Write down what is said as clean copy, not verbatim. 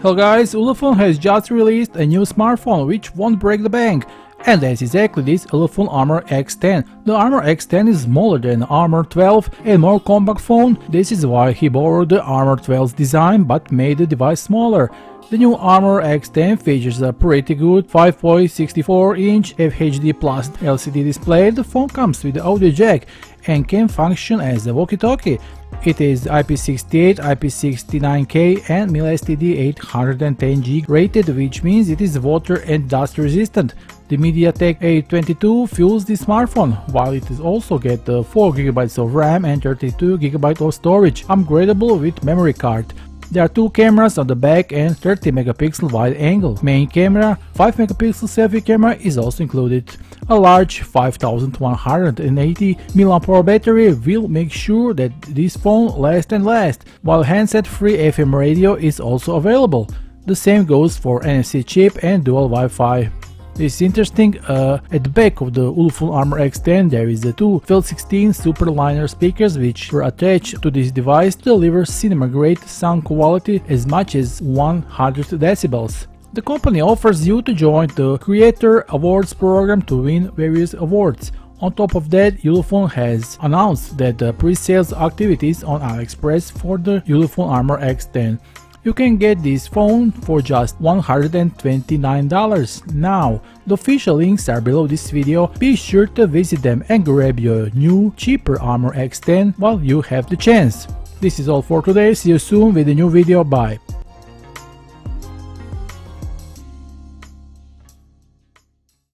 Hello guys, Ulefone has just released a new smartphone which won't break the bank. And that's exactly this Ulefone Armor X10. The Armor X10 is smaller than the Armor 12 and more compact phone. This is why he borrowed the Armor 12's design but made the device smaller. The new Armor X10 features a pretty good 5.64-inch FHD Plus LCD display. The phone comes with the audio jack and can function as a walkie-talkie. It is IP68, IP69K and mil-STD 810G rated, which means it is water and dust resistant. The MediaTek A22 fuels the smartphone, while it is also get 4GB of RAM and 32GB of storage, upgradable with memory card. There are two cameras on the back and 30MP wide angle. Main camera, 5MP selfie camera is also included. A large 5180 mAh battery will make sure that this phone lasts and lasts, while handset-free FM radio is also available. The same goes for NFC chip and dual Wi-Fi. It's interesting, at the back of the Ulefone Armor X10 there is the two FL16 Superliner speakers which were attached to this device to deliver cinema-grade sound quality as much as 100 decibels. The company offers you to join the Creator Awards program to win various awards. On top of that, Ulefone has announced that the pre-sales activities on AliExpress for the Ulefone Armor X10. You can get this phone for just $129. Now, the official links are below this video. Be sure to visit them and grab your new, cheaper Armor X10 while you have the chance. This is all for today. See you soon with a new video. Bye.